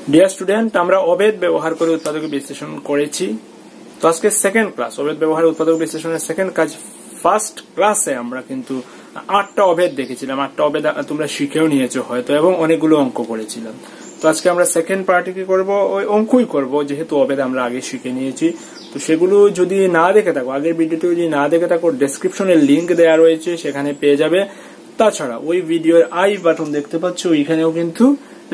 Dear student, আমরা অভেদ ব্যবহার করে উৎপাদক বিশ্লেষণ করেছি। তো আজকে সেকেন্ড ক্লাস, অভেদ ব্যবহারে উৎপাদক বিশ্লেষণের সেকেন্ড কাজ। ফার্স্ট ক্লাসে আমরা কিন্তু 8টা অভেদ দেখেছিলাম, 8টা অভেদ তোমরা শিখেও নিয়েছো হয়তো, এবং অনেকগুলো অঙ্ক করেছিলাম। তো আজকে আমরা সেকেন্ড পার্টে কি করবো, ওই অঙ্কই করবো, যেহেতু অভেদ আমরা আগে শিখে নিয়েছি। তো সেগুলো যদি না দেখে থাকো, আগের ভিডিওটি যদি না দেখে থাকো, ডেসক্রিপশনে লিঙ্ক দেওয়া রয়েছে, সেখানে পেয়ে যাবে। তাছাড়া ওই ভিডিওর আই বাটন দেখতে পাচ্ছ, ওইখানেও কিন্তু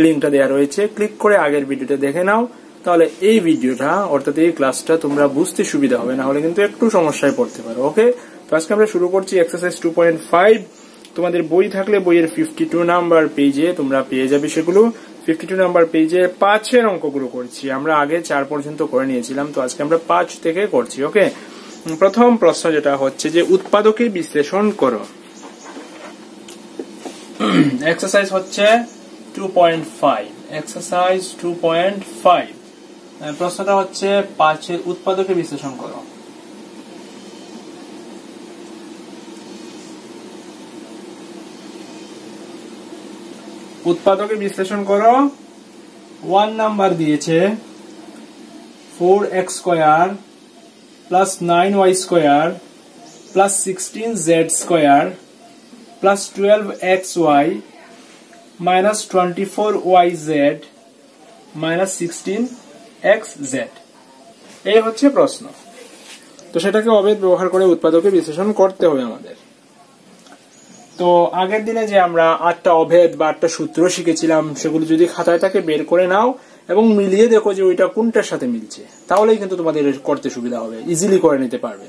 লিঙ্কটা দেওয়া রয়েছে, ক্লিক করে আগের ভিডিওটা দেখে নাও। তাহলে এই ভিডিওটা অর্থাৎ এই ক্লাসটা তোমরা বুঝতে সুবিধা হবে, না হলে কিন্তু একটু সমস্যায় পড়তে পারো। ওকে, তো আজকে আমরা শুরু করছি এক্সারসাইজ 2.5। তোমাদের বই থাকলে বইয়ের 52 নাম্বার পেজে তোমরা পেয়ে যাবে সেগুলো। 52 নাম্বার পেজে 5-এর অঙ্কগুলো করছি। আমরা আগে 4 পর্যন্ত করে নিয়েছিলাম, তো আজকে আমরা 5 থেকে করছি। ওকে, প্রথম প্রশ্ন যেটা হচ্ছে যে উৎপাদকে বিশ্লেষণ করো। এক্সারসাইজ হচ্ছে 2.5, এক্সারসাইজ 2.5। প্রশ্নটা হচ্ছে 5-এর উৎপাদকে বিশ্লেষণ করো। উৎপাদকে বিশ্লেষণ করো। 1 নাম্বার দিয়েছে 4x square plus 9y square plus 16z square plus 12xy minus 24yz minus 16xz। এই হচ্ছে প্রশ্ন। তো সেটাকে অভেদ ব্যবহার করে উৎপাদকে বিশ্লেষণ করতে হবে আমাদের। তো আগের দিনে যে আমরা 8টা অভেদ বা 8টা সূত্র শিখেছিলাম, সেগুলো যদি খাতায় থাকে বের করে নাও এবং মিলিয়ে দেখো যে ওইটা কোনটার সাথে মিলছে, তাহলেই কিন্তু তোমাদের করতে সুবিধা হবে, ইজিলি করে নিতে পারবে।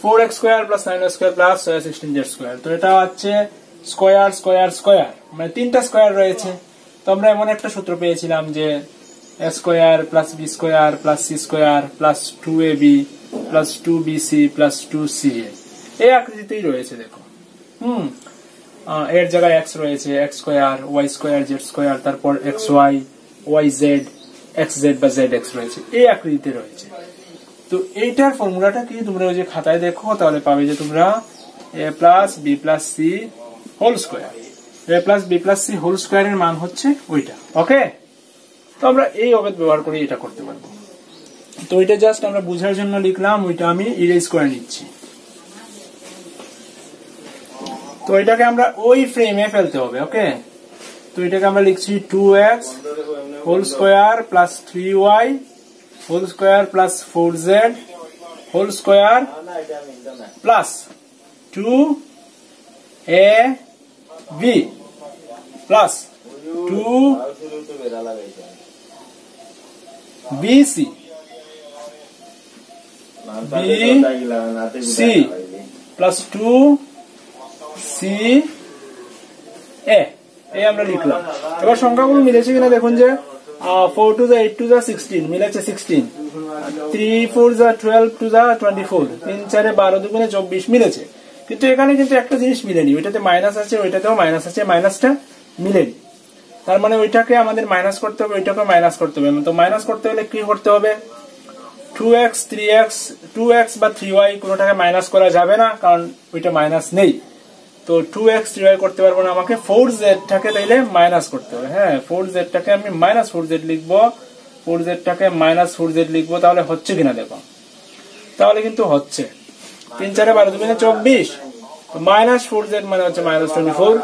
4x square plus 9y square plus 16z square. তো এটা হচ্ছে স্কয়ার স্কয়ার স্কয়ার, মানে 3টা স্কয়ার রয়েছে। তো আমরা এমন একটা সূত্র পেয়েছিলাম যে a square plus b square plus c square plus 2ab plus 2bc plus 2ca। এই আকৃতিতেই রয়েছে, দেখো। এর জায়গায় x রয়েছে, x square, y square, z square, তারপর xy, yz, xz বা zx রয়েছে, এই আকৃতিতে রয়েছে। তো এইটার ফর্মুলাটা কি তোমরা ওই যে খাতায় দেখো, তাহলে পাবে যে তোমরা a plus b plus c whole square. a plus b plus c whole স্কয়ারের মান হচ্ছে ওইটা। ওকে, তো আমরা এই অভেদ ব্যবহার করে এটা করতে পারবো। তো ওইটা জাস্ট আমরা বুঝার জন্য লিখলাম, ওইটা আমি ইরেজ করে নিচ্ছি। তো এটাকে আমরা ওই ফ্রেমে ফেলতে হবে। ওকে, তো এটাকে আমরা লিখছি 2x whole square plus 3y whole square plus 4z whole square plus 2ab plus 2bc plus 2ca। এই আমরা লিখলাম। এবার সংখ্যাগুলো মিলেছে কিনা দেখুন, যে 4 to the 8 to the 16 মিলেছে 16, 3 4 the 12 to the 24, 3 4 12 2 24 মিলেছে। কিন্তু এখানে কিন্তু একটা জিনিস মিলেনি, ওইটাতে মাইনাস আছে, ওইটাতেও মাইনাস আছে, মাইনাসটা মিলেনি। তার মানে ওইটাকে আমাদের মাইনাস করতে হবে, ওইটাকে মাইনাস করতে হবে। তো মাইনাস করতে হলে কি করতে হবে, 2x 3x 2x বা 3y কোনোটাকে মাইনাস করা যাবে না, কারণ ওইটা মাইনাস নেই। তো 2x 3y করতে পারবো না, আমাকে 4z টাকে তাইলে মাইনাস করতে হবে। হ্যাঁ, 4z টাকে আমি মাইনাস 4z লিখবো, 4z টাকে মাইনাস 4z লিখবো। তাহলে হচ্ছে কিনা দেখো, তাহলে কিন্তু হচ্ছে। 3 4 12 2 24, মাইনাস 4z মানে হচ্ছে মাইনাস 24,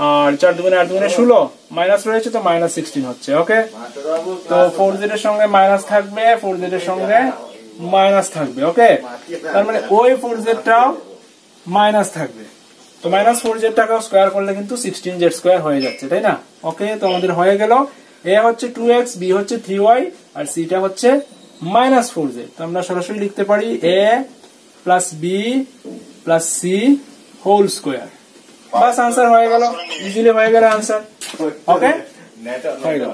আর 4 2 8 2 16 মাইনাস রয়েছে, তো মাইনাস 16 হচ্ছে। ওকে, তো 4z এর সঙ্গে মাইনাস থাকবে, 4z এর সঙ্গে মাইনাস থাকবে। ওকে, তার মানে ওই 4z টাও মাইনাস থাকবে। তো মাইনাস 4z টাকাও স্কয়ার করলে কিন্তু 16z স্কয়ার হয়ে যাচ্ছে, তাই না? ওকে, তো আমাদের হয়ে গেল। a হচ্ছে 2x, b হচ্ছে 3y, আর c টা হচ্ছে মাইনাস 4z। তো আমরা সরাসরি লিখতে পারি a plus b plus c whole square. বাস আনসার হয়ে গেল, ইজিলি হয়ে গেল আনসার। ওকে, হয়ে গেল।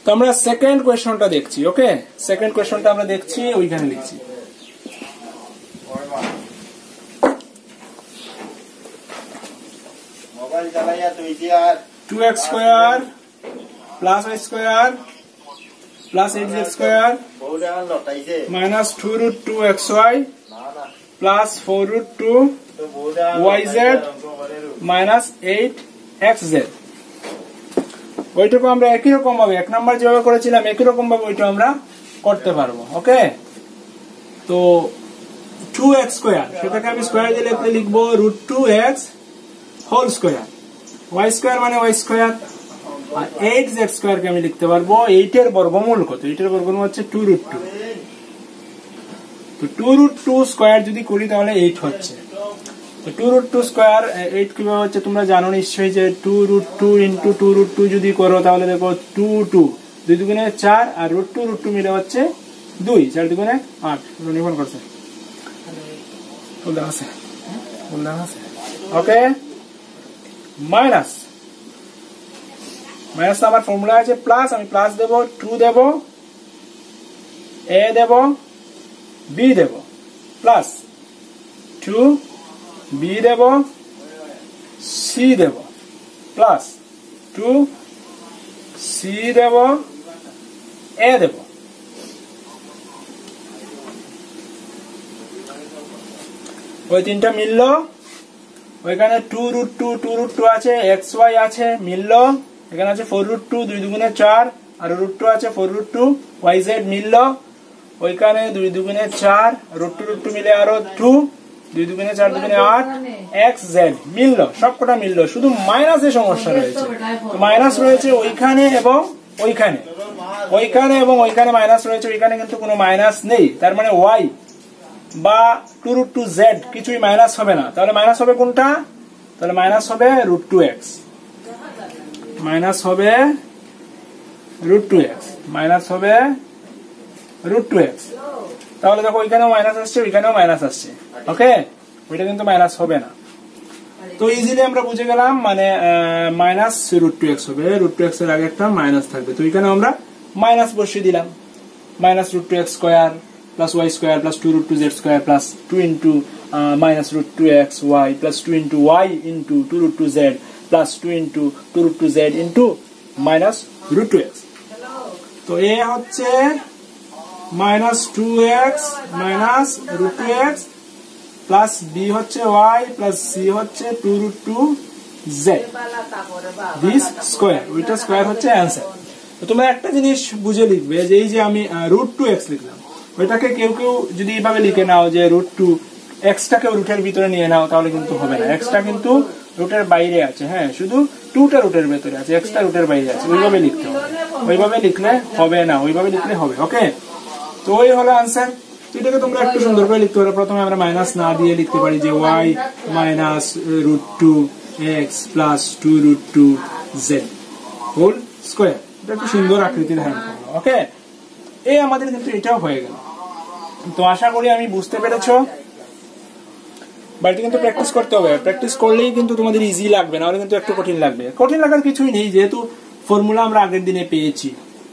তো আমরা সেকেন্ড কোয়েশ্চনটা দেখছি। ওকে, সেকেন্ড কোয়েশ্চনটা আমরা দেখছি, ওইখানে লিখছি। Two x square plus y square plus 8z square minus 2√2xy plus 4√2yz minus 8xz। ওইটুকু আমরা একই রকম ভাবে 1 নাম্বার যেভাবে করেছিলাম একই রকম ভাবে ওইটা আমরা করতে পারবো। ওকে, তো 2x স্কয়ার সেটাকে আমি স্কয়ার দিলে লিখবো √2x whole square, y square মানে y স্কয়ার, আর 8z স্কয়ার কে আমি লিখতে পারবো 8 এর বর্গমূল কত? 8 এর বর্গমূল হচ্ছে 2√2। তো 2√2 স্কয়ার যদি করি তাহলে 8 হচ্ছে। তো 2√2 স্কয়ার 8 কিভাবে হচ্ছে তোমরা জানো নিশ্চয়ই, যে 2√2 ইনটু 2√2 যদি করো তাহলে দেখো 2 2 2 দুগুণে 4 আর √2 মিলে হচ্ছে 2, 4 দুগুণে 8। নির্ভর করছে ওকে, মাইনাস আমার ফর্মুলা আছে প্লাস, আমি প্লাস দেব, 2 দেব, a দেব, b দেব, প্লাস 2 b দেব, c দেব, প্লাস 2 c দেব, a দেব। ওই তিনটা মিললো, ওইখানে 2√2 আছে, xy আছে মিললো, এখানে আছে 4√2 2 দুগুণে 4 আর √2 আছে 4√2 yz মিললো, ওইখানে 2 দুগুণে 4 √2 মিলে আরো 2 2 দুগুণে 4 দুগুণে 8 xz মিললো, সবকটা মিললো, শুধু মাইনাসের সমস্যা রয়েছে। মাইনাস রয়েছে ওইখানে এবং ওইখানে, ওইখানে এবং ওইখানে মাইনাস রয়েছে, ওইখানে কিন্তু কোনো মাইনাস নেই, তার মানে y বা 2√2z কিছুই মাইনাস হবে না। তাহলে মাইনাস হবে কোনটা? তাহলে মাইনাস হবে √2x, মাইনাস হবে √2x, মাইনাস হবে √2x। তাহলে দেখো ওইখানেও মাইনাস আসছে, ওইখানেও মাইনাস আসছে। ওকে, ওইটা কিন্তু মাইনাস হবে না। তো ইজিলি আমরা বুঝে গেলাম, মানে মাইনাস √2x হবে, √2x এর আগে একটা মাইনাস থাকবে, তো ওইখানে আমরা মাইনাস বসিয়ে দিলাম, minus √2x square plus y square plus 2√2z square plus 2 into minus √2xy plus 2 into y into 2√2z plus 2 into 2√2z into minus √2x। তো a হচ্ছে minus 2x minus √2x plus b হচ্ছে y plus c হচ্ছে 2√2z, this square, ওইটা square হচ্ছে answer. তো তোমরা একটা জিনিস বুঝে লিখবে, যে এই যে আমি √2x লিখলাম, ওইটাকে কেউ কেউ যদি এইভাবে লিখে নাও যে √2 x-টাকে রুটের ভিতরে নিয়ে নাও, তাহলে কিন্তু হবে না, x-টা কিন্তু রুটের বাইরে আছে, হ্যাঁ, শুধু 2টা রুটের ভিতরে আছে, x-টা রুটের বাইরে আছে, ওইভাবে লিখতে হবে, ওইভাবে লিখলে হবে না, ওইভাবে লিখলে হবে। ওকে, তো ওই হলো आंसर। এটাকে তোমরা একটু সুন্দর করে লিখতে পারো। প্রথমে আমরা মাইনাস না দিয়ে লিখতে পারি যে y minus √2x plus 2√2z whole square, এটা একটু সুন্দর আকৃতি ধারণ করলো। ওকে, এই আমাদের কিন্তু এটাও হয়ে গেল। তো আশা করি আমি বুঝতে পেরেছো, বাড়িতে কিন্তু প্র্যাকটিস করতে হবে, প্র্যাকটিস করলেই কিন্তু তোমাদের ইজি লাগবে, না হলে কিন্তু একটু কঠিন লাগবে। কঠিন লাগার কিছুই নেই, যেহেতু ফর্মুলা আমরা আগের দিনে পেয়েছি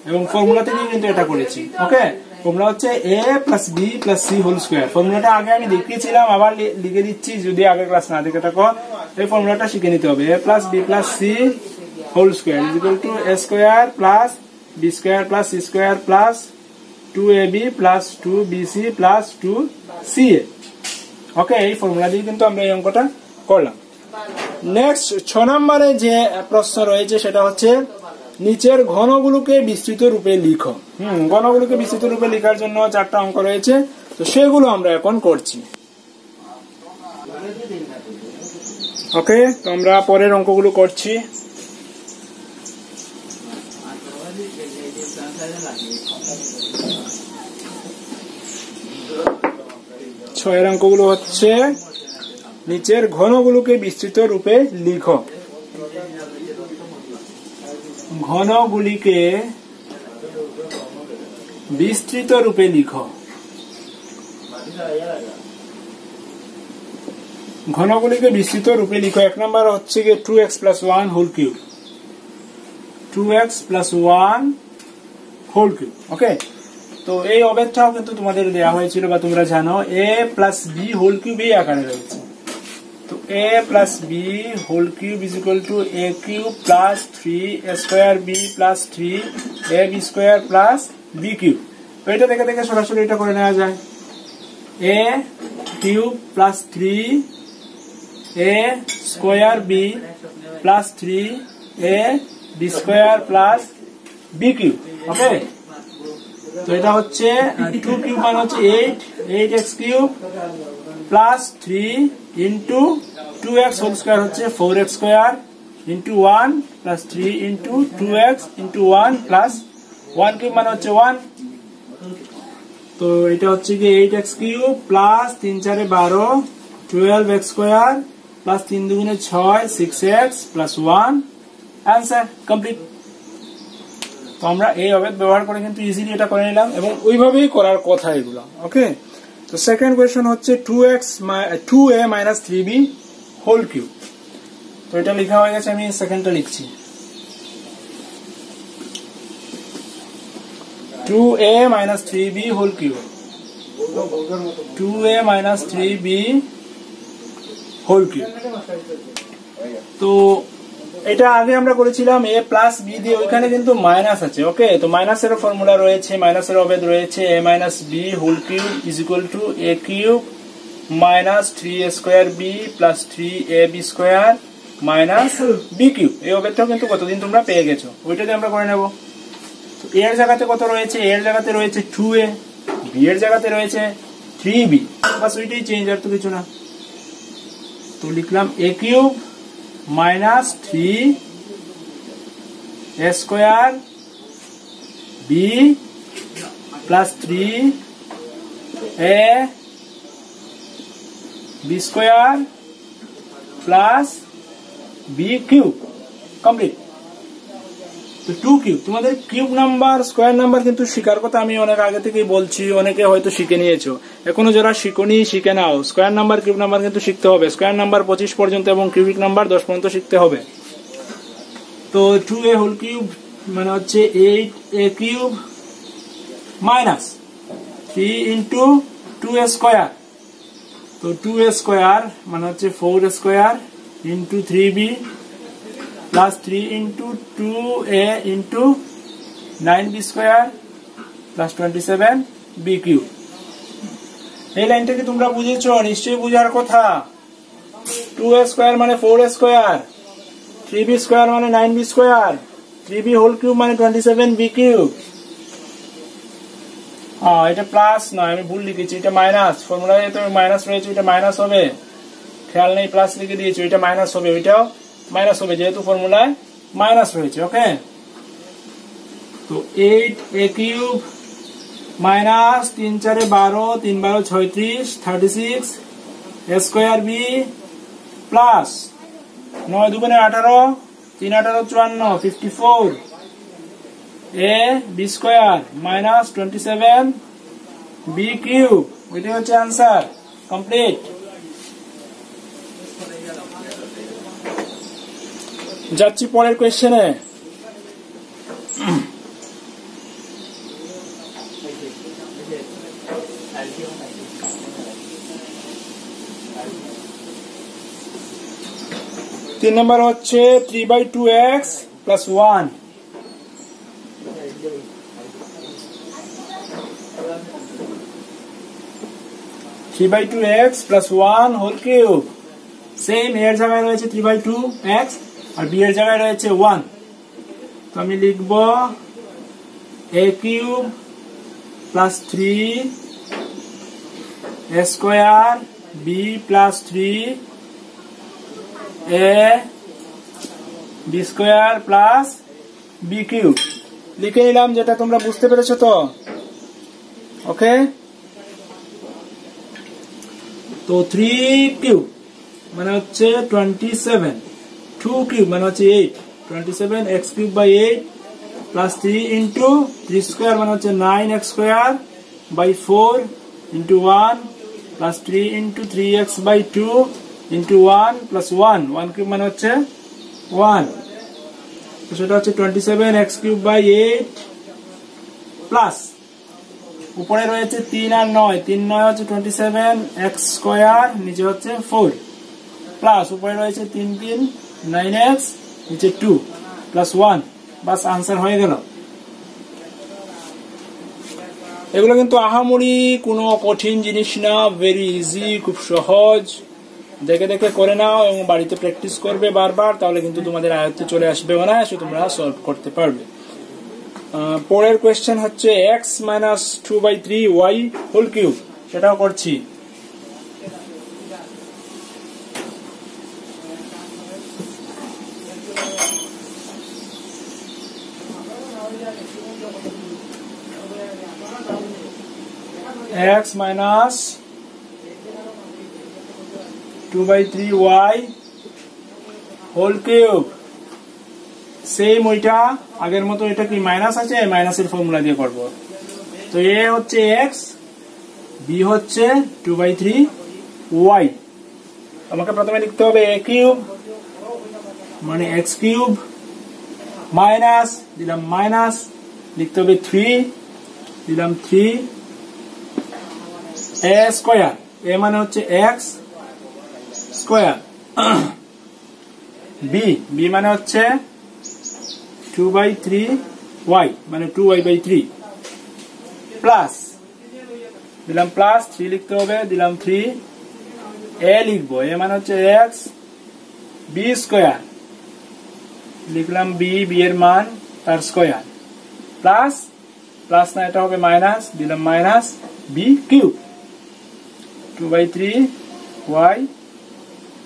এবং ফর্মুলা থেকেই কিন্তু এটা করেছি। ওকে, ফর্মুলা হচ্ছে a plus b plus c whole square. ফর্মুলাটা আগে আমি দেখিয়েছিলাম, আবার লিখে দিচ্ছি, যদি আগের ক্লাস না দেখে থাকো এই ফর্মুলাটা শিখে নিতে হবে। a plus b plus c whole square is equal to a square plus b square plus c square plus 2ab plus 2bc plus 2ca। Okay, এই ফর্মুলা দিয়ে কিন্তু আমরা এই অঙ্কটা করলাম। নেক্সট 6 নম্বরে যে প্রশ্ন রয়েছে সেটা হচ্ছে নিচের ঘনগুলোকে বিস্তৃত রূপে লিখো। ঘনগুলোকে বিস্তৃত রূপে লেখার জন্য 4টা অঙ্ক রয়েছে, তো সেগুলো আমরা এখন করছি। ওকে, তো আমরা পরের অঙ্কগুলো করছি। ছয়ের অঙ্কগুলো হচ্ছে নিচের ঘনগুলোকে বিস্তৃত রূপে লিখো। ঘনগুলিকে বিস্তৃত রূপে লিখো। ঘনগুলিকে বিস্তৃত রূপে লিখো। 1 নম্বর হচ্ছে কি 2x plus 1 whole cube, 2x plus 1 whole cube. Okay, তো এই অবেদটাও কিন্তু তোমাদের দেওয়া হয়েছিল বা তোমরা জানো, a plus b whole cube এই আকারে রয়েছে। তো a plus b whole cube is equal to a cube plus 3a square b plus 3ab square plus b cube. তো এটা দেখে দেখে সরাসরি এটা করে নেওয়া যায়। a cube plus 3a square b plus 3a b square plus b cube. Okay, তো এটা হচ্ছে 2 কিউব মানে হচ্ছে 8x cube plus 3 into 2x whole square হচ্ছে 4x square into 1 plus 3 into 2x into 1 plus 1 cube মানে হচ্ছে 1। তো এটা হচ্ছে কি 8x cube plus 3 4 12 12x square plus 3 2 6 6x plus 1। Answer complete. তো আমরা এই অবেদ ব্যবহার করে কিন্তু ইজিলি এটা করে নিলাম এবং ওইভাবেই করার কথা এগুলো। ওকে, তো সেকেন্ড কোয়েশ্চন হচ্ছে 2a minus 3b whole cube. তো এটা লেখা হয়ে গেছে, আমি সেকেন্ডটা লিখছি। 2a minus 3b whole cube, 2a minus 3b whole cube. তো এটা আগে আমরা করেছিলাম a প্লাস b দিয়ে, ওইখানে কিন্তু মাইনাস আছে। ওকে, তো মাইনাসের ফর্মুলা রয়েছে, মাইনাসের অবেদ রয়েছে a minus b whole cube is equal to a cube minus 3a square b plus 3ab square minus b cube. এই অবেদটাও কিন্তু কতদিন তোমরা পেয়ে গেছো, ওইটা দিয়ে আমরা করে নেব। তো a এর জায়গাতে কত রয়েছে, a এর জায়গাতে রয়েছে 2a, b এর জায়গাতে রয়েছে 3b, বাস ওইটাই চেঞ্জ, আর তো কিছু না। তো লিখলাম a cube minus 3a square b plus 3a b square plus b cube complete. তো 2 কিউব, তোমাদের কিউব নাম্বার স্কোয়ার নাম্বার কিন্তু শিকার কথা আমি অনেক আগে থেকেই বলছি, অনেকে হয়তো শিখে নিয়েছো, এখনো যারা শিখনি শিখে নাও। স্কোয়ার নাম্বার কিউব নাম্বার কিন্তু শিখতে হবে, স্কোয়ার নাম্বার 25 পর্যন্ত এবং কিউবিক নাম্বার 10 পর্যন্ত শিখতে হবে। তো 2a হোল কিউব মানে হচ্ছে 8a cube minus 3 into 2a square, তো 2a স্কোয়ার মানে হচ্ছে 4a square into 3b plus 3 into 2a into 9b square plus 27b cube. এই লাইনটা কি তোমরা বুঝেছো? নিশ্চয়ই বুঝার কথা। 2a স্কোয়ার মানে 4a স্কোয়ার, 3b স্কোয়ার মানে 9b square, 3b whole cube মানে 27b কিউব। এটা প্লাস নয়, আমি ভুল লিখেছি, এটা মাইনাস। ফর্মুলায় তো মাইনাস রয়েছে, এটা মাইনাস হবে, খেয়াল নেই, প্লাস লিখে দিয়েছি, ওইটা মাইনাস হবে, ওইটাও মাইনাস হবে যেহেতু ফর্মুলায় মাইনাস রয়েছে। ওকে, তো 8a cube minus 3 4 12 3 12 36 36 a square b plus 9 2 18 3 18 54 54 a b square minus 27 b cube. ওইটা হচ্ছে আনসার কমপ্লিট। যাচ্ছি পরের কোয়েশ্চেনে। তিন নম্বর হচ্ছে 3/2x plus 1। 3/2x plus 1 whole cube. Same এর জায়গায় রয়েছে 3/2x আর বি এর জায়গায় রয়েছে 1। তো আমি লিখব a cube plus 3a square b plus 3a b square plus b cube লিখে নিলাম, যেটা তোমরা বুঝতে পেরেছো তো। ওকে, তো 3 কিউব মানে হচ্ছে 27, 2 কিউব মানে হচ্ছে 8, 27 x cube by 8 plus 3 into 3 square মানে হচ্ছে 9x square by 4 into 1 plus 3 into 3x by 2 into 1 plus 1 1 cube মানে হচ্ছে 1, তো সেটা হচ্ছে 27x কিউব বাই 8 প্লাস উপরে রয়েছে 3 আর 9, 3 9 হচ্ছে 27x স্কোয়ার, নিচে হচ্ছে 4 প্লাস উপরে রয়েছে 3 3 9x নিচে 2 প্লাস 1, বাস আনসার হয়ে গেল। এগুলো কিন্তু আহামরি কোনো কঠিন জিনিস না, ভেরি ইজি, খুব সহজ। দেখে দেখে করে নাও এবং বাড়িতে প্র্যাকটিস করবে বারবার, তাহলে কিন্তু তোমাদের আয়ত্তে চলে আসবে, অনায়াসে তোমরা সলভ করতে পারবে। পরের কোয়েশ্চেন হচ্ছে x minus 2/3y whole cube, সেটাও করছি। x minus 2/3y whole cube, same ওইটা আগের মতো। এটা কি মাইনাস আছে, মাইনাসের ফর্মুলা দিয়ে করব। তো a হচ্ছে x, b হচ্ছে 2/3y। আমাকে প্রথমে লিখতে হবে a কিউব মানে x কিউব, মাইনাস দিলাম মাইনাস, লিখতে হবে 3, দিলাম 3, a স্কয়ার, a মানে হচ্ছে x স্কয়ার, b মানে হচ্ছে 2/3y মানে 2y/3, প্লাস দিলাম প্লাস 3 লিখতে হবে, দিলাম 3, a লিখবো, a মানে হচ্ছে x, b স্কয়ার লিখলাম b এর মান তার স্কয়ার, প্লাস প্লাস না এটা হবে মাইনাস, দিলাম minus b cube 2/3y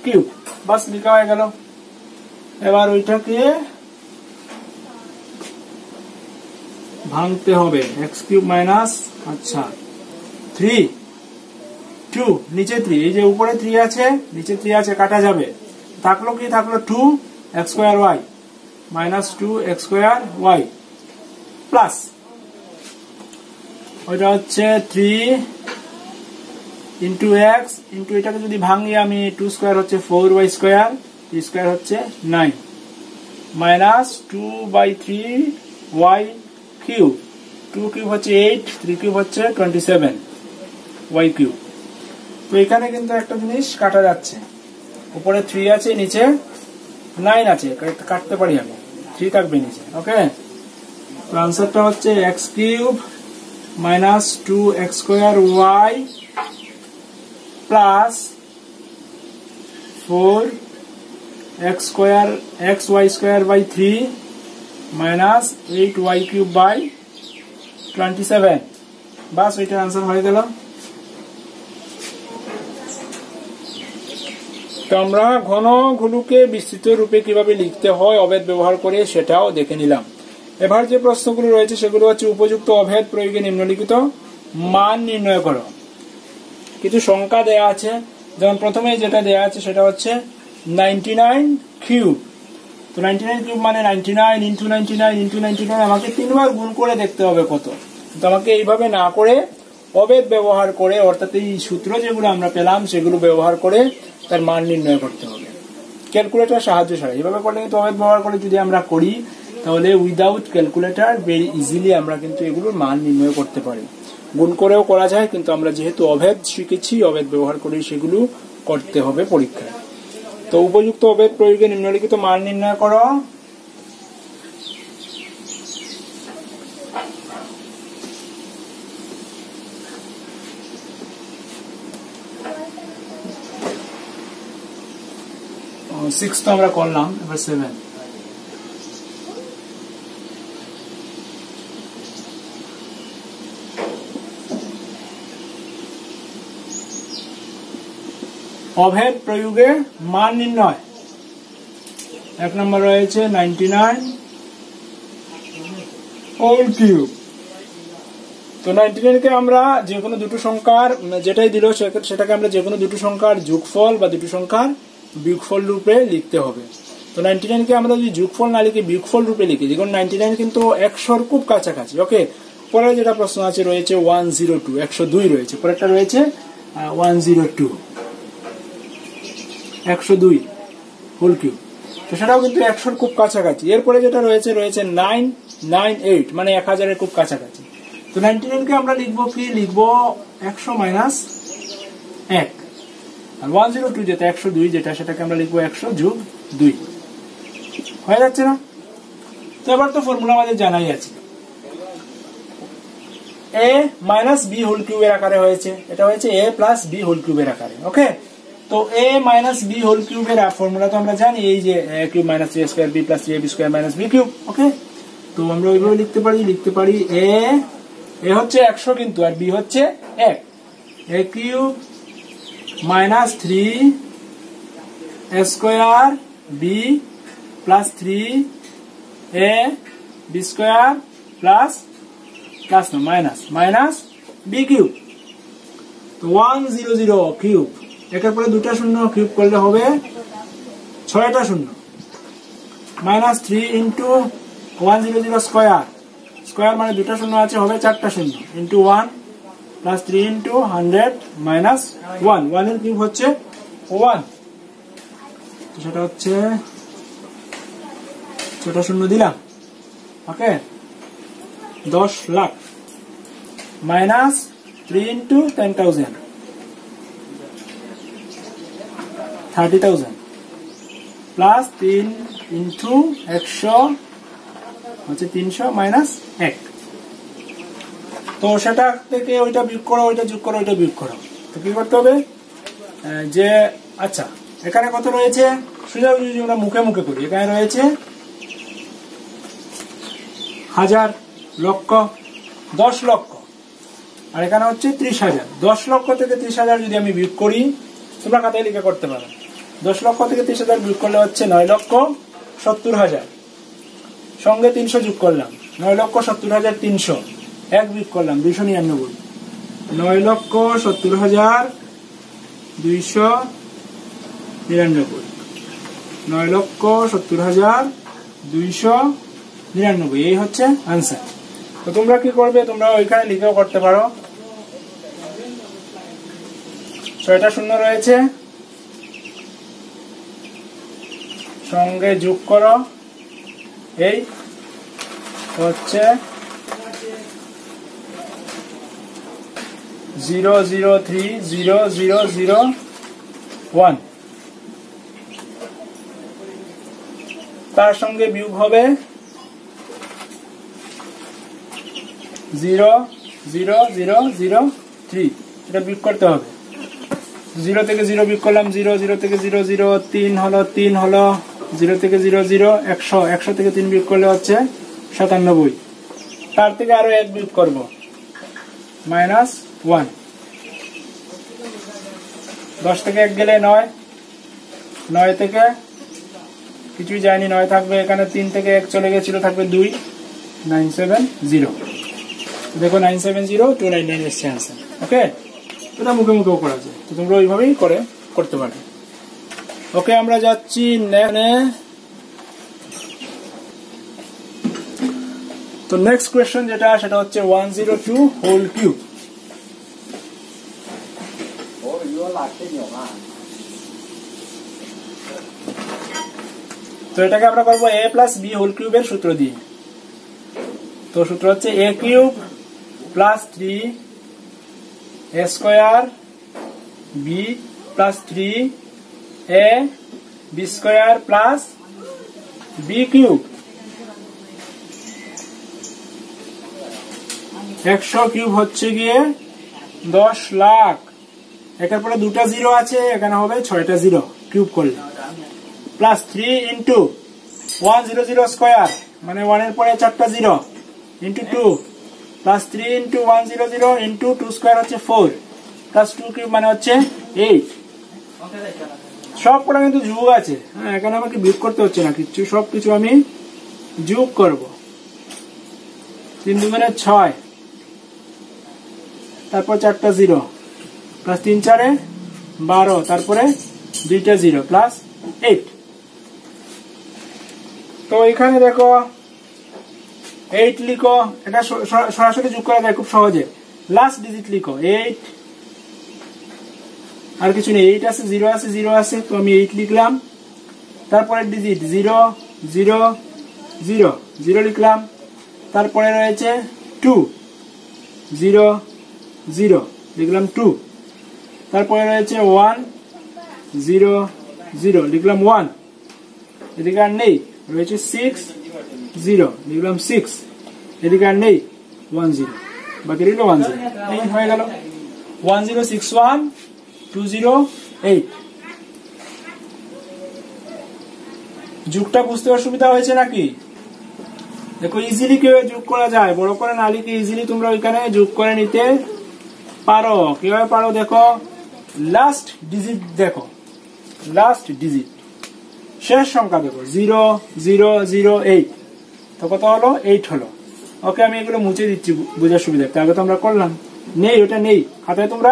cube, বাস লেখা হয়ে গেল। এবার ওইটাকে ভাঙতে হবে, x কিউব মাইনাস, আচ্ছা 3 2 নিচে 3, এই যে উপরে 3 আছে নিচে 3 আছে, কাটা যাবে, থাকলো কি, থাকলো 2 x square y minus 2 x square y, plus ওইটা হচ্ছে 3 ইন্টু x ইন্টু এটাকে যদি ভাঙি আমি 2 স্কয়ার হচ্ছে 4y স্কয়ার, 3 স্কয়ার হচ্ছে 9, মাইনাস 2/3y কিউব, 2 কিউব হচ্ছে 8, 3 কিউব হচ্ছে 27 y কিউব। তো এখানে কিন্তু একটা জিনিস কাটা যাচ্ছে, উপরে 3 আছে নিচে 9 আছে, কাটতে পারি আমি, 3 থাকবে নিচে। ওকে, তো আনসারটা হচ্ছে x cube minus 2x square y plus 4x square xy square by 3 minus 8y cube by 27, বাস ওইটার আনসার হয়ে গেল। তো আমরা ঘনগুলোকে বিস্তৃত রূপে কিভাবে লিখতে হয় অভেদ ব্যবহার করে সেটাও দেখে নিলাম। এবার যে প্রশ্নগুলো রয়েছে সেগুলো হচ্ছে উপযুক্ত অভেদ প্রয়োগে নিম্নলিখিত মান নির্ণয় করো। কিছু সংখ্যা দেয়া আছে, যেমন প্রথমে যেটা দেয়া আছে সেটা হচ্ছে 99 কিউব। তো 99 কিউব মানে 99 ইন্টু 99 ইন্টু 99, আমাকে 3 বার গুণ করে দেখতে হবে কত। তো আমাকে এইভাবে না করে অভেদ ব্যবহার করে, অর্থাৎ এই সূত্র যেগুলো আমরা পেলাম সেগুলো ব্যবহার করে তার মান নির্ণয় করতে হবে ক্যালকুলেটর সাহায্য ছাড়া। এইভাবে করলে কিন্তু অভেদ ব্যবহার করে যদি আমরা করি তাহলে উইদাউট ক্যালকুলেটর ভেরি ইজিলি আমরা কিন্তু এগুলোর মান নির্ণয় করতে পারি। গুণ করেও করা যায়, কিন্তু আমরা যেহেতু অভেদ শিখেছি অভেদ ব্যবহার করে সেগুলো করতে হবে পরীক্ষায়। তো উপযুক্ত অভেদ প্রয়োগে নিম্নলিখিত মান নির্ণয় করো। সিক্স তো আমরা করলাম, এবার 7। অভেদ প্রয়োগে মান নির্ণয়। 1 নম্বর রয়েছে 99 হোল কিউব। তো 99 কে আমরা যে কোনো দুটো সংখ্যার, যেটাই দিল সেটাকে আমরা যে কোনো দুটো সংখ্যার যোগফল বা দুটো সংখ্যার বিয়োগফল রূপে লিখতে হবে। তো 99 কে আমরা যদি যোগফল না লিখে বিয়োগফল রূপে লিখি, দেখুন 99 কিন্তু 100-র খুব কাছাকাছি। ওকে, পরে যেটা প্রশ্ন আছে রয়েছে 102, 102 রয়েছে, পরেরটা রয়েছে 102, 102 হোল কিউব। তো সেটাও কিন্তু 100-র খুব কাছাকাছি। এরপরে যেটা রয়েছে 998 মানে 1000-এর খুব কাছাকাছি। তো 99 কে আমরা লিখবো কি, লিখবো 100 মাইনাস 1, আর 102 যেটা 102 যেটা, সেটাকে আমরা লিখবো 100 যোগ 2। হয়ে যাচ্ছে না? তো এবার তো ফর্মুলা আমাদের জানাই আছে, a মাইনাস b হোল কিউবের আকারে হয়েছে, এটা হয়েছে a প্লাস b হোল কিউবের আকারে। ওকে, তো তো a মাইনাস b হোল কিউবের ফর্মুলা তো আমরা জানি, এই যে a cube minus 3a square b plus 3ab square minus b cube. Okay, তো আমরা ওইভাবে লিখতে পারি a হচ্ছে 100 কিন্তু, আর b হচ্ছে 1, a cube minus 3a square b plus 3ab square plus না মাইনাস b কিউব। তো 100 কিউব, একের পরে দুটা শূন্য কিউব করলে হবে 6টা শূন্য, মাইনাস 3 ইন্টু 100 স্কয়ার মানে দুটা শূন্য আছে, হবে 4টা শূন্য, ইন্টু 1 প্লাস 3 ইন্টু 100 মাইনাস 1 এর কিউব হচ্ছে 1, তো সেটা হচ্ছে 6টা শূন্য দিলাম। ওকে, 10 lakh minus 3 into 10,000 30,000 plus 3 into 100 হচ্ছে 300 মাইনাস 1। তো সেটা থেকে ওইটা বিয়োগ করো, ওইটা যোগ করো, ওইটা বিয়োগ করো। তো কি করতে হবে যে আচ্ছা এখানে কত রয়েছে, সোজা যদি আমরা মুখে মুখে করি, এখানে রয়েছে 1000 লক্ষ 10 লক্ষ, আর এখানে হচ্ছে 30,000। 10 লক্ষ থেকে 30,000 যদি আমি বিয়োগ করি, তোমরা খাতায় লিখে করতে পারো, 10 লক্ষ থেকে 30,000 বিয়োগ করলে হচ্ছে 9,70,000, সঙ্গে 300 যোগ করলাম, 9,70,300, 1 বিয়োগ করলাম 299, 9,70,299, 9,70,299, এই হচ্ছে আনসার। তো তোমরা কি করবে, তোমরা ওইখানে লিখেও করতে পারো। 6টা শূন্য রয়েছে, সঙ্গে যোগ করো, এই হচ্ছে 0030001, তার সঙ্গে বিয়োগ হবে 00003, এটা বিয়োগ করতে হবে। 0 থেকে 0 বিয়োগ করলাম 0, 0 থেকে 0 0, 3 হলো 0 থেকে 0 0, 100 থেকে 3 বিয়োগ করলে হচ্ছে 97, তার থেকে আরো 1 বিয়োগ করব মাইনাস 1, 10 থেকে 1 গেলে 9, 9 থেকে কিছুই যায়নি, 9 থাকবে এখানে, 3 থেকে 1 চলে গেছিল, থাকবে 2, 970, দেখো 970,299 এসছে আনসার। ওকে, এটা মুখে মুখেও করা যায়, তো তোমরা ওইভাবেই করতে পারো। ওকে, আমরা যাচ্ছি তো নেক্সট কোয়েশ্চেন যেটা, সেটা হচ্ছে 102 হোল কিউব। তো এটাকে আমরা করবো a প্লাস b হোল কিউবের সূত্র দিয়ে। তো সূত্র হচ্ছে a cube plus 3a square b plus 3ab square plus b cube. 100 cube হচ্ছে গিয়ে 10 লাখ, একের পরে দুটা 0 আছে, এখানে হবে 6টা 0 কিউব করলে, প্লাস 3 ইন্টু 100 স্কয়ার মানে 1 এর পরে 4টা 0 into 2, plus 3 into 100 into 2 square হচ্ছে 4, প্লাস 2 কিউব মানে হচ্ছে 8। সব কটা কিন্তু যোগ আছে, হ্যাঁ, এখানে আমাকে বিয়োগ করতে হচ্ছে না কিছু, সবকিছু আমি যোগ করব। 3 দুগুণে 6, তারপর 4টা 0, প্লাস 3 4 12, তারপরে 2টা 0 প্লাস 8। তো এখানে দেখো 8 লিখো, এটা সরাসরি যোগ করা যায় খুব সহজে, লাস্ট ডিজিট লিখো 8, আর কিছু নেই, 8 আছে 0 আছে 0 আছে, তো আমি 8 লিখলাম, তারপরে ডিজিট 0 0 0 0 লিখলাম, তারপরে রয়েছে 2 0 0 লিখলাম 2, তারপরে রয়েছে 1 0 0 লিখলাম 1, এদিকে আর নেই, রয়েছে 6 0 লিখলাম 6, এদিকে আর নেই 1 0, বাকি রইল 1 0, এই হয়ে গেল 1061208। যুগটা বুঝতে অসুবিধা হয়েছে নাকি? দেখো ইজিলি কিভাবে যোগ করা যায়, বড় করে না লিখে ইজিলি তোমরা ওইখানে যোগ করে নিতে পারো। কিভাবে পারো দেখো, লাস্ট ডিজিট দেখো, লাস্ট ডিজিট শেষ সংখ্যা দেখো 0008, তো কত হলো 8 হলো। ওকে, আমি এগুলো মুছে দিচ্ছি বোঝার সুবিধার্থে, আগে তো আমরা করলাম। নেই, ওটা নেই খাতায়, তোমরা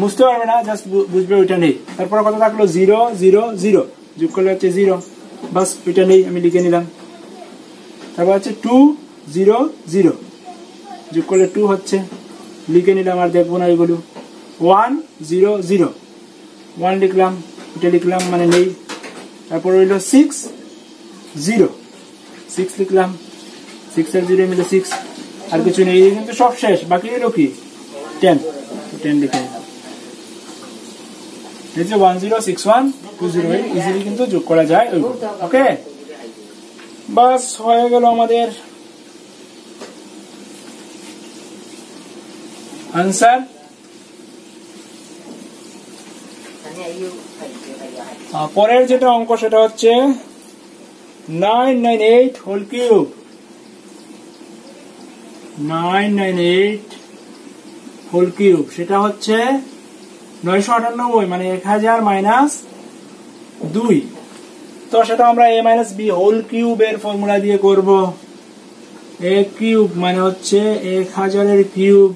বুঝতে পারবে না, জাস্ট বুঝবে ওইটা নেই। তারপর কত থাকলো 000, যোগ করলে হচ্ছে 0, বাস ওইটা নেই, আমি লিখে নিলাম। তারপর হচ্ছে 200, যোগ করলে 2 হচ্ছে, লিখে নিলাম, আর দেখবো না এগুলো। 100, 1 লিখলাম, এটা লিখলাম মানে নেই। তারপর হইল 6 লিখলাম, 6 আর 0 মিলে 6, আর কিছু নেই, কিন্তু সব শেষ। বাকি হলো কি 10 লিখে নিলাম। এই যে 106120 ইজিলি কিন্তু যোগ করা যায়। ওকে, বাস হয়ে গেল আমাদের আনসার। পরের যেটা অঙ্ক সেটা হচ্ছে 998 হোল কিউব। 998 হোল কিউব সেটা হচ্ছে 998, মানে 1000 মাইনাস 2। তো সেটা আমরা a minus b whole cube এর ফর্মুলা দিয়ে করব। a কিউব মানে হচ্ছে 1000 এর কিউব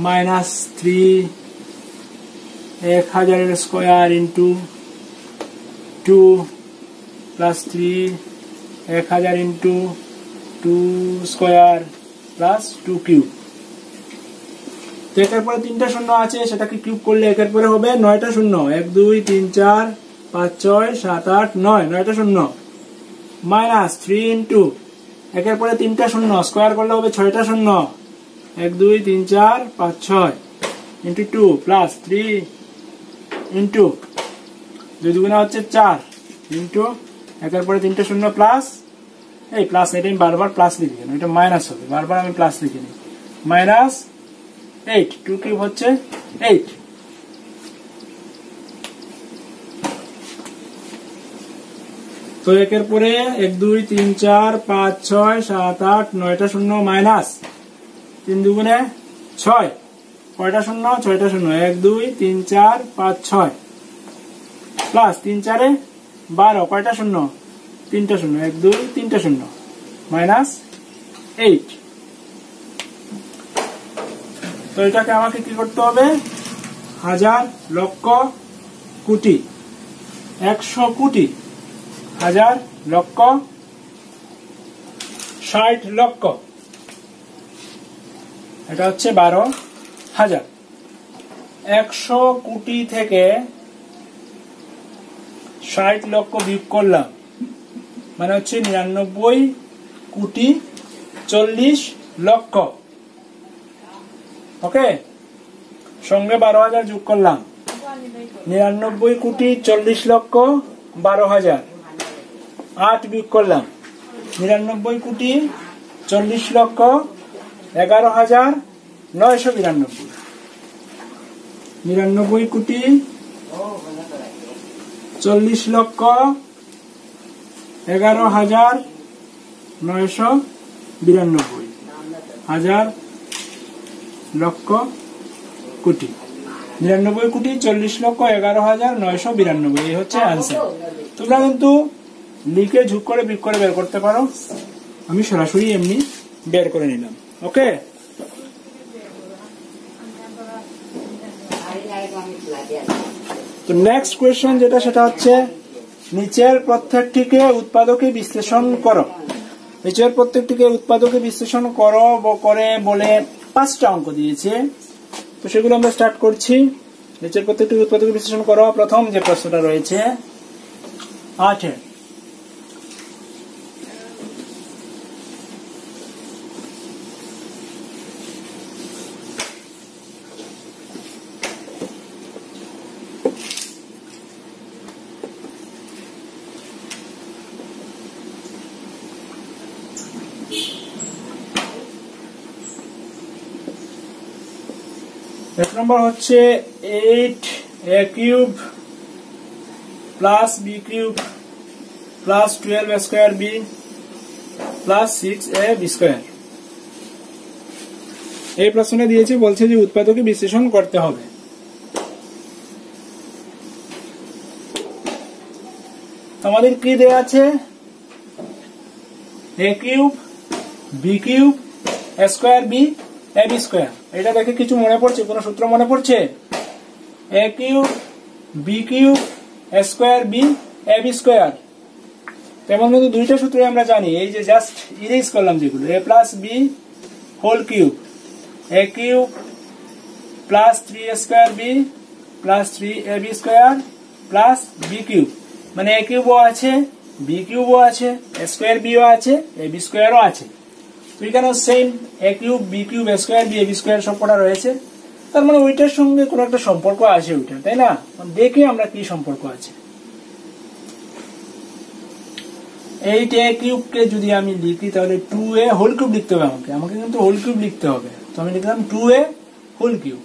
মাইনাস 3, 1000 এর square into 2 plus 3, 1000 into 2 square plus 2 cube. তো একের পরে 3টা শূন্য আছে, সেটাকে কিউব করলে একের পরে হবে 9টা শূন্য, 1 2 3 4 5 6 7 8 9, 9টা শূন্য মাইনাস 3 ইন্টু একের পরে 3টা শূন্য, স্কয়ার করলে হবে 6টা শূন্য, 1 2 3 4 5 6 ইন্টু 2 প্লাস 3 ইন্টু 2 দুগুণা হচ্ছে 4 ইন্টু একের পরে 3টা শূন্য প্লাস, এই প্লাস, এটা আমি বারবার প্লাস লিখি কেন, এটা মাইনাস হবে, বারবার আমি প্লাস লিখি নি, মাইনাস 8, 2 কিউব হচ্ছে 8। তো একের পরে 1 2 3 4 5 6 7 8 9টা শূন্য মাইনাস 3 দুগুণে 6, কয়টা শূন্য, 6টা শূন্য, 1 2 3 4 5 6 প্লাস 3 4 12, কয়টা শূন্য, 3টা শূন্য, 1 2 3টা শূন্য মাইনাস 8। তো এটাকে আমাকে কি করতে হবে, হাজার, লক্ষ, কোটি, 100 কোটি, হাজার, লক্ষ, 60 লক্ষ, এটা হচ্ছে 12,000। 100 কোটি থেকে 60 লক্ষ বিয়োগ করলাম, মানে হচ্ছে 99 কোটি 40 লক্ষ। ওকে, সঙ্গে 12,000 যোগ করলাম, 99 কোটি 40 লক্ষ 12,000, 8 বিয়োগ করলাম, 99 কোটি 40 লক্ষ 11,992, 99 কোটি 40 লক্ষ 11,992, হাজার, লক্ষ, কোটি, 99 কোটি 40 লক্ষ 11,992, এই হচ্ছে আনসার। তোমরা কিন্তু লিখে যোগ করে বিয়োগ করে বের করতে পারো, আমি সরাসরি এমনি বের করে নিলাম। ওকে, তো নেক্সট কোয়েশ্চেন যেটা সেটা হচ্ছে নিচের প্রত্যেকটিকে উৎপাদকে বিশ্লেষণ করো। নিচের প্রত্যেকটিকে উৎপাদকে বিশ্লেষণ করো করে বলে 5টা অঙ্ক দিয়েছে, তো সেগুলো আমরা স্টার্ট করছি। নিচের প্রত্যেকটিকে উৎপাদকে বিশ্লেষণ করো। প্রথম যে প্রশ্নটা রয়েছে 8-এর, এক নম্বর হচ্ছে 8a cube plus b cube plus 12 square b plus 6 a b square. এই প্রশ্নে দিয়েছে, বলছে যে উৎপাদকে বিশ্লেষণ করতে হবে। আমাদের কি দেয়া আছে? A cube b cube square b a b square. এটা দেখে কিছু মনে পড়ছে? কোন সূত্র মনে পড়ছে? A cube b cube square b a b square. তেমন কিন্তু দুইটা সূত্র আমরা জানি, এই যে জাস্ট ইরেজ করলাম যেগুলো, a plus b whole cube, a cube plus 3 square b plus 3 a b square plus b cube. মানে এ কিউবও আছে, বি কিউবও আছে, স্কয়ার বিও আছে, এ বি স্কয়ারও আছে। তো এখানে same a cube b cube square b a b square সবকটা রয়েছে। তার মানে ওইটার সঙ্গে কোনো একটা সম্পর্ক আছে ওইটা, তাই না? দেখে আমরা কি সম্পর্ক আছে। এইটা এ কিউবকে যদি আমি লিখি তাহলে 2a হোল কিউব লিখতে হবে আমাকে কিন্তু হোল কিউব লিখতে হবে। তো আমি লিখলাম 2a whole cube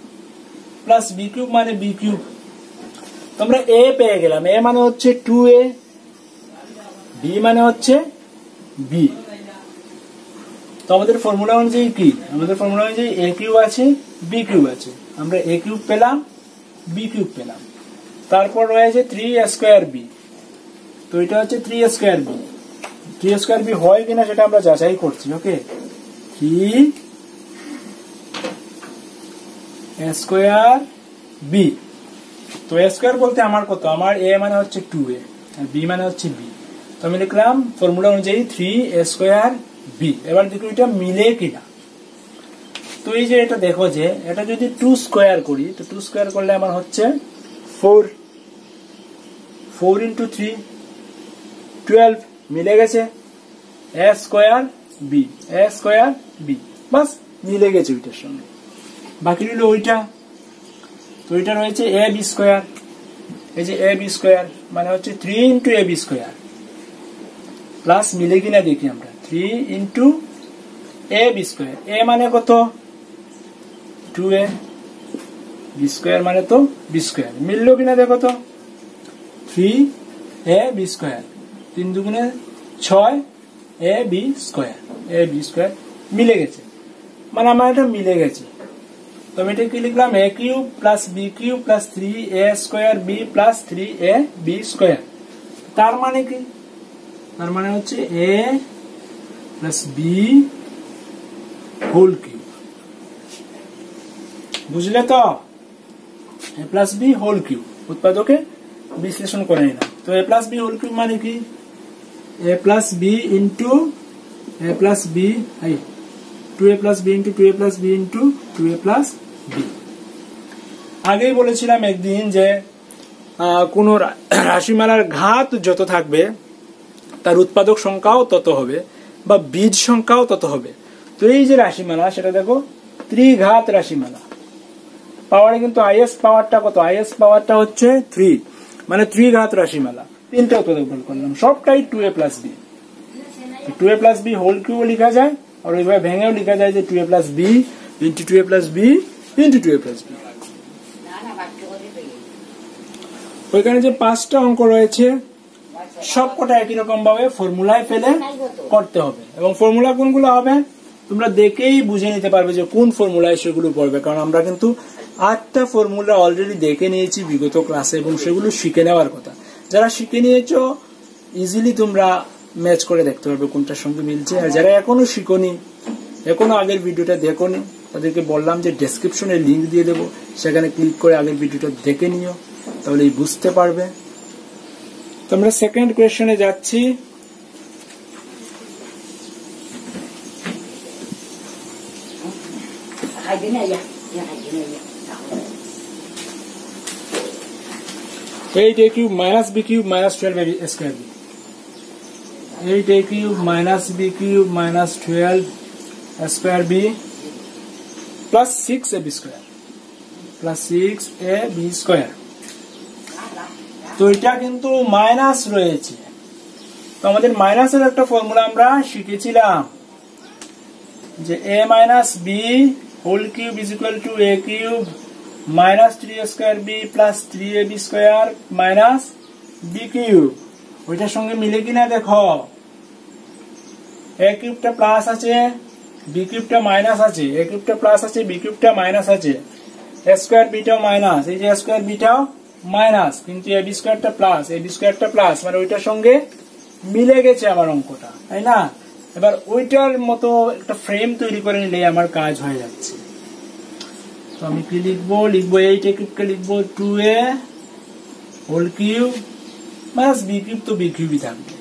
plus b cube মানে বি কিউব। তো আমরা এ পেয়ে গেলাম, এ মানে হচ্ছে 2a, বি মানে হচ্ছে বি। তো আমাদের ফর্মুলা অনুযায়ী কি? আমাদের ফর্মুলা অনুযায়ী এ কিউব আছে, বি কিউব আছে। আমরা এ কিউব পেলাম, বি কিউব পেলাম। তারপর রয়েছে 3 স্কয়ার বি। তো এটা হচ্ছে 3 স্কয়ার বি। 3 স্কয়ার বি হয় কিনা সেটা আমরা যাচাই করছি। ওকে, 3 স্কয়ার বি। তো এ স্কয়ার বলতে আমার কত? আমার এ মানে হচ্ছে 2a আর বি মানে হচ্ছে বি। তো আমি লিখলাম ফর্মুলা অনুযায়ী 3 স্কয়ার বি। এবার দেখো এটা মিলে কিনা। তো এই যে এটা দেখো যে এটা যদি 2 স্কয়ার করি, তো 2 স্কয়ার করলে আমার হচ্ছে 4 ইন্টু 3 12 মিলে গেছে। এ স্কয়ার বি, এ স্কয়ার বি, বাস মিলে গেছে ওইটার সঙ্গে। বাকি রইল ওইটা। তো ওইটা রয়েছে এ বি স্কয়ার। এই যে এ বি স্কয়ার মানে হচ্ছে 3 ইন্টু এ বি স্কয়ার প্লাস মিলে কিনা দেখি আমরা 3 ইন্টু এ বি স্কয়ার। এ মানে কত? 2a, বি স্কয়ার মানে তো বি স্কয়ার। মিললো কিনা দেখো তো, 3 এ বি স্কয়ার 3 দুগুণে 6 a b square. A b square মিলে গেছে, মানে আমার এটা মিলে গেছে। তো আমি এটা কি লিখলাম? A cube plus b cube plus 3 a square b plus 3 a b square. তার মানে কি? তার মানে হচ্ছে a plus b whole cube. বুঝলে তো? A plus b whole cube উৎপাদকে বিশ্লেষণ করে নিলাম। তো a plus b whole cube মানে কি? A plus b into a plus b, 2a plus b into 2a plus b into 2a plus b. আগেই বলেছিলাম একদিন যে কোন রাশিমালার ঘাত যত থাকবে তার উৎপাদক সংখ্যাও তত হবে বা বীজ সংখ্যাও তত হবে। তো এই যে রাশিমালা সেটা দেখো ত্রিঘাত রাশিমালা। পাওয়ারে কিন্তু হাইয়েস্ট পাওয়ারটা কত? হাইয়েস্ট পাওয়ারটা হচ্ছে 3, মানে ত্রিঘাত রাশিমালা। তিনটা উৎপাদক বের করলাম, সবটাই 2a plus b. 2a plus b whole cube লিখা যায়, আর ওইভাবে ভেঙেও লিখা যায় যে 2a plus b into 2a plus b into 2a plus b. ওইখানে যে 5টা অঙ্ক রয়েছে সবকটা একই রকম ভাবে ফর্মুলায় ফেলে করতে হবে। এবং ফর্মুলা কোনগুলো হবে তোমরা দেখেই বুঝে নিতে পারবে যে কোন ফর্মুলায় সেগুলো পড়বে। কারণ আমরা কিন্তু 8টা ফর্মুলা অলরেডি দেখে নিয়েছি বিগত ক্লাসে এবং সেগুলো শিখে নেওয়ার কথা। যারা শিখে নিয়েছো ইজিলি তোমরা ম্যাচ করে দেখতে পারবে কোনটার সঙ্গে মিলছে। আর যারা এখনো শিখোনি, এখনো আগের ভিডিওটা দেখোনি, তাদেরকে বললাম যে ডেসক্রিপশনে লিংক দিয়ে দেবো, সেখানে ক্লিক করে আগের ভিডিওটা দেখে নিও, তাহলেই বুঝতে পারবে। তো আমরা সেকেন্ড কোয়েশ্চনে যাচ্ছি। Eight a cube minus b cube minus 12 square b. 8a cube minus b cube minus 12 square b plus 6ab square plus 6ab square। তো এটা কিন্তু মাইনাস রয়েছে। তো আমাদের মাইনাসের একটা ফর্মুলা আমরা শিখেছিলাম যে a minus b whole cube is equal to a cube minus 3 square b plus 3ab square minus b cube। ওইটার সঙ্গে মিলে কিনা দেখো। এ কিউবটা প্লাস আছে, বি কিউবটা মাইনাস আছে, এ কিউবটা প্লাস আছে, বি কিউবটা মাইনাস আছে, এ স্কোয়ার বিটাও মাইনাস, এই যে এ স্কোয়ার বিটাও মাইনাস, কিন্তু এ বি স্কোয়ারটা প্লাস, এ বি স্কোয়ারটা প্লাস, মানে ওইটার সঙ্গে মিলে গেছে আমার অঙ্কটা, তাই না? এবার ওইটার মতো একটা ফ্রেম তৈরি করে নিলে আমার কাজ হয়ে যাচ্ছে। তো আমি কি লিখবো, লিখবো 8a কিউবকে লিখবো 2a whole cube minus b cube, তো বি কিউবই থাকবে,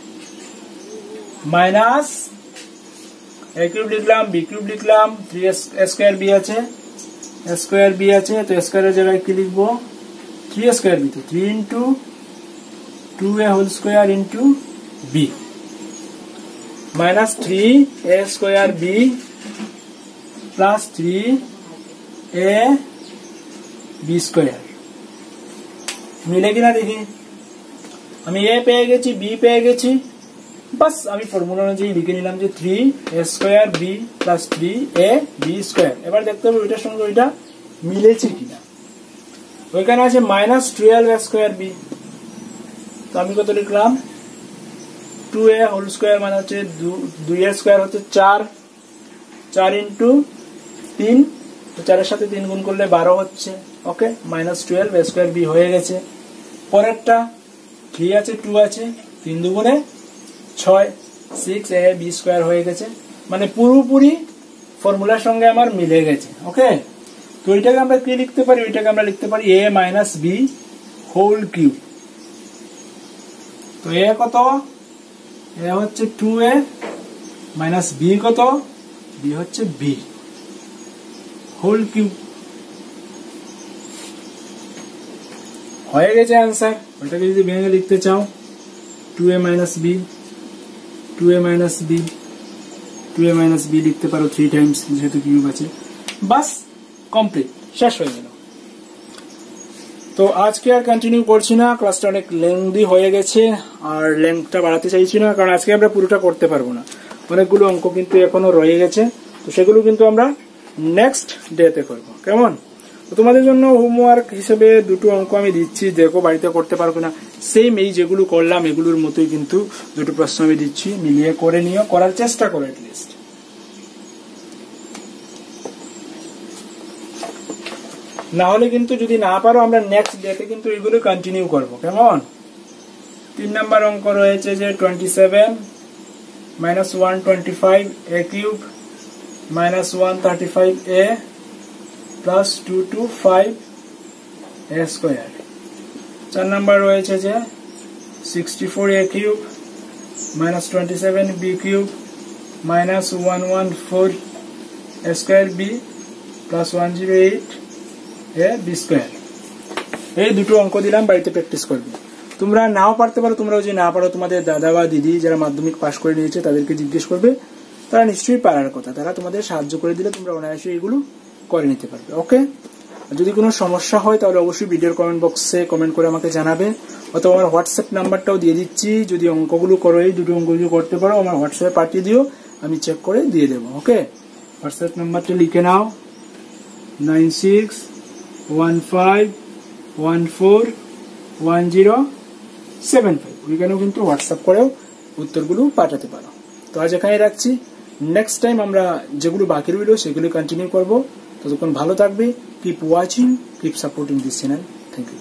মাইনাস এ কিউব লিখলাম, বি কিউব লিখলাম, 3 স্কোয়ার বি আছে, স্কোয়ার বি আছে, তো স্কোয়ারের জায়গায় কি লিখবো 3 স্কোয়ার বি, তো 3 into 2a whole square into b, minus 3a square b plus 3a b square. মিলে কিনা দেখি, আমি এ পেয়ে গেছি, বি পেয়ে গেছি, বাস আমি ফর্মুলা অনুযায়ী লিখে নিলাম যে 3a square b plus 3a b square. এবার দেখতে হবে ওইটার সঙ্গে ওইটা মিলেছে কিনা। ওইখানে আছে মাইনাস 12a স্কোয়ার বি, তো আমি কত লিখলাম 2a হোল স্কোয়ার, মানে হচ্ছে 2a স্কোয়ার হচ্ছে 4 ইন্টু 3, তো 4-এর সাথে 3 গুণ করলে 12 হচ্ছে, ওকে, মাইনাস 12a স্কোয়ার বি হয়ে গেছে। পরেরটা 3 আছে, 2 আছে, 3 দুগুণে 6, 6a বি স্কোয়ার হয়ে গেছে, মানে পুরোপুরি ফর্মুলার সঙ্গে আমার মিলে গেছে, ওকে। তো ওইটাকে আমরা কি লিখতে পারি, ওইটাকে আমরা লিখতে পারি a minus b whole cube. তো এ কত, এ হচ্ছে 2a মাইনাস বি কত, বি হচ্ছে বি হোল কিউব। হয়ে গেছে आंसर। ওটাকে যদি ভেঙে লিখতে চাও 2a minus b, 2a minus b, 2a minus b লিখতে পারো 3 টাইমস, যেহেতু কিউব আছে, বাস কমপ্লিট, শেষ হয়ে গেল। তো আজকে আর কন্টিনিউ করছি না, ক্লাসটা অনেক লেন্দি হয়ে গেছে, আর লেন্থটা বাড়াতে চাইছি না, কারণ আজকে আমরা পুরোটা করতে পারবো না, অনেকগুলো অঙ্ক কিন্তু এখনো রয়ে গেছে, তো সেগুলো কিন্তু আমরা নেক্সট ডেতে করবো, কেমন? তো তোমাদের জন্য হোমওয়ার্ক হিসেবে 2টো অঙ্ক আমি দিচ্ছি, দেখো বাড়িতে করতে পারবো না, সেম এই যেগুলো করলাম এগুলোর মতোই কিন্তু 2টো প্রশ্ন আমি দিচ্ছি, মিলিয়ে করে নিও, করার চেষ্টা করো এটলিস্ট। না হলে কিন্তু যদি না পারো আমরা নেক্সট ডেতে কিন্তু এগুলো কন্টিনিউ করব, কেমন? 3 নাম্বার অঙ্ক রয়েছে যে 27 minus 125 a cube minus 135a plus 225 a square. 4 number রয়েছে যে 64 a cube minus 27 b cube minus 114 a square b plus 108 a b square. এই 2টো অঙ্ক দিলাম, বাড়িতে প্র্যাকটিস করবে। তোমরা নাও পারতে পারো, তোমরা যদি না পারো তোমাদের দাদা বা দিদি যারা মাধ্যমিক পাশ করে নিয়েছে তাদেরকে জিজ্ঞেস করবে, তারা নিশ্চয়ই পারার কথা, তারা তোমাদের সাহায্য করে দিলে তোমরা অনায়াসে এগুলো করে নিতে পারবে, ওকে। যদি কোনো সমস্যা হয় তাহলে অবশ্যই ভিডিওর কমেন্ট বক্সে কমেন্ট করে আমাকে জানাবে, অথবা আমার হোয়াটসঅ্যাপ নাম্বারটাও দিয়ে দিচ্ছি, যদি অঙ্কগুলো করো, এই 2টো অঙ্ক যদি করতে পারো আমার হোয়াটসঅ্যাপে পাঠিয়ে দিও, আমি চেক করে দিয়ে দেবো, ওকে। হোয়াটসঅ্যাপ নাম্বারটা লিখে নাও 9615141075, ওইখানেও কিন্তু হোয়াটসঅ্যাপ করেও উত্তরগুলো পাঠাতে পারো। তো আজ এখানে রাখছি, নেক্সট টাইম আমরা যেগুলো বাকি রইল সেগুলো কন্টিনিউ করবো। ততক্ষণ ভালো থাকবে, keep watching, keep supporting this channel, thank you.